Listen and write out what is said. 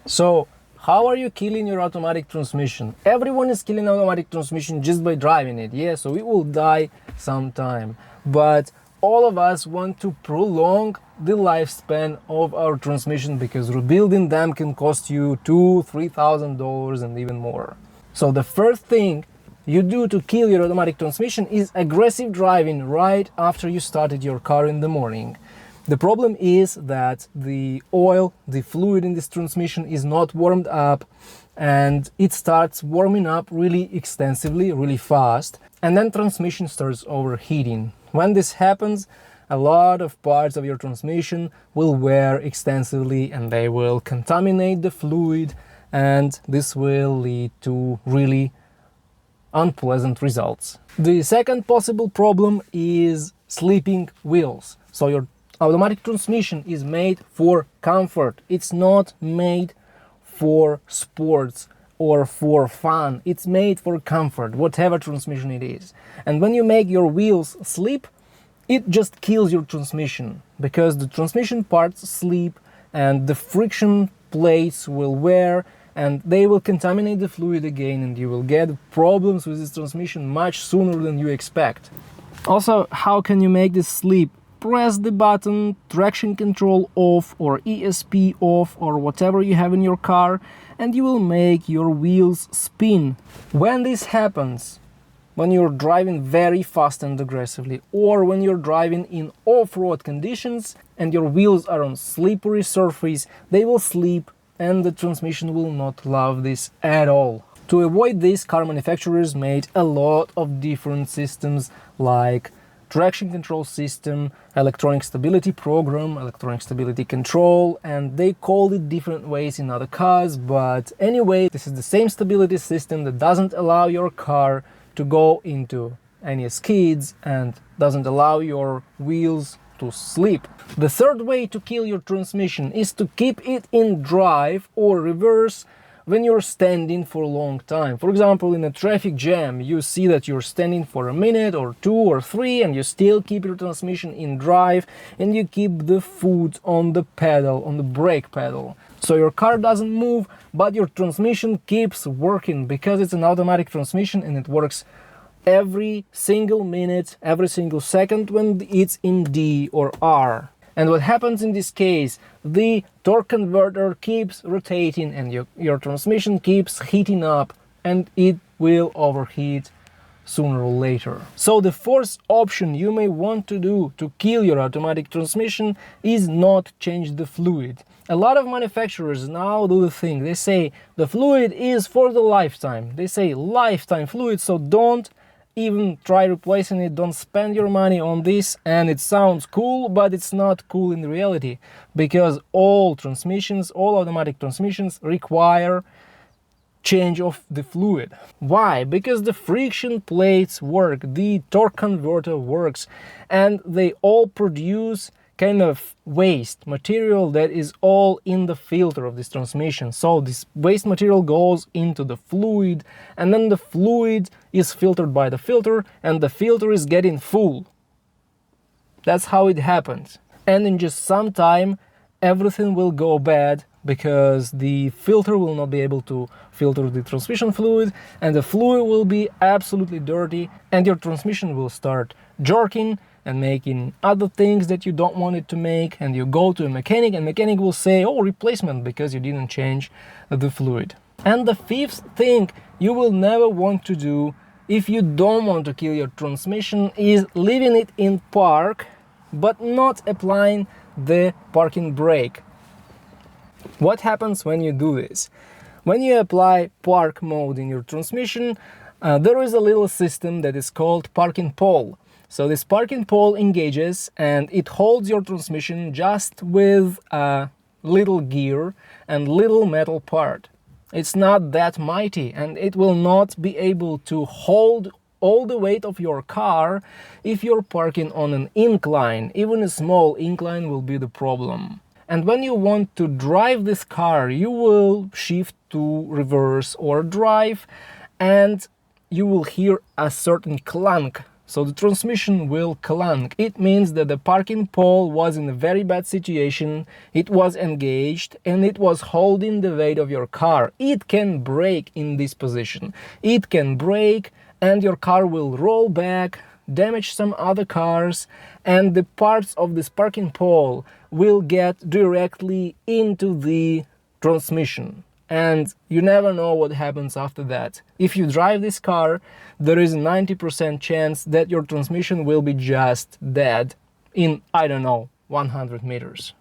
So, how are you killing your automatic transmission? Everyone is killing automatic transmission just by driving it. Yeah, so it will die sometime. But all of us want to prolong the lifespan of our transmission because rebuilding them can cost you $2,000-$3,000 and even more. So the first thing you do to kill your automatic transmission is aggressive driving right after you started your car in the morning. The problem is that the oil, the fluid in this transmission is not warmed up, and it starts warming up really extensively, really fast, and then transmission starts overheating. When this happens, a lot of parts of your transmission will wear extensively and they will contaminate the fluid, and this will lead to really unpleasant results. The second possible problem is sleeping wheels. So your automatic transmission is made for comfort. It's not made for sports or for fun. It's made for comfort, whatever transmission it is. And when you make your wheels sleep, it just kills your transmission because the transmission parts sleep and the friction plates will wear and they will contaminate the fluid again, and you will get problems with this transmission much sooner than you expect. Also, how can you make this sleep? Press the button traction control off or ESP off or whatever you have in your car, and you will make your wheels spin. When this happens, when you're driving very fast and aggressively, or when you're driving in off-road conditions and your wheels are on slippery surface, they will sleep and the transmission will not love this at all. To avoid this, car manufacturers made a lot of different systems like traction control system, electronic stability program, electronic stability control, and they called it different ways in other cars, but anyway, this is the same stability system that doesn't allow your car to go into any skids and doesn't allow your wheels to sleep. The third way to kill your transmission is to keep it in drive or reverse when you're standing for a long time. For example, in a traffic jam, you see that you're standing for a minute or 2 or 3 and you still keep your transmission in drive and you keep the foot on the pedal, on the brake pedal. So your car doesn't move, but your transmission keeps working because it's an automatic transmission and it works every single minute, every single second when it's in D or R. And what happens in this case? The torque converter keeps rotating and your transmission keeps heating up and it will overheat sooner or later. So the fourth option you may want to do to kill your automatic transmission is not change the fluid. A lot of manufacturers now do the thing, they say the fluid is for the lifetime. They say lifetime fluid, so don't even try replacing it, don't spend your money on this, and it sounds cool, but it's not cool in reality because all transmissions, all automatic transmissions require change of the fluid. Why? Because the friction plates work, the torque converter works, and they all produce kind of waste material that is all in the filter of this transmission. So this waste material goes into the fluid and then the fluid is filtered by the filter and the filter is getting full. That's how it happens. And in just some time everything will go bad because the filter will not be able to filter the transmission fluid and the fluid will be absolutely dirty and your transmission will start jerking and making other things that you don't want it to make, and you go to a mechanic and mechanic will say, oh, replacement, because you didn't change the fluid. And the fifth thing you will never want to do if you don't want to kill your transmission is leaving it in park but not applying the parking brake. What happens when you do this? When you apply park mode in your transmission, there is a little system that is called parking pole. So this parking pole engages and it holds your transmission just with a little gear and little metal part. It's not that mighty and it will not be able to hold all the weight of your car if you're parking on an incline. Even a small incline will be the problem. And when you want to drive this car, you will shift to reverse or drive and you will hear a certain clunk So the transmission will clunk. It means that the parking pole was in a very bad situation, it was engaged, and it was holding the weight of your car. It can break in this position. It can break and your car will roll back, damage some other cars, and the parts of this parking pole will get directly into the transmission. And you never know what happens after that. If you drive this car, there is a 90% chance that your transmission will be just dead in, I don't know, 100 meters.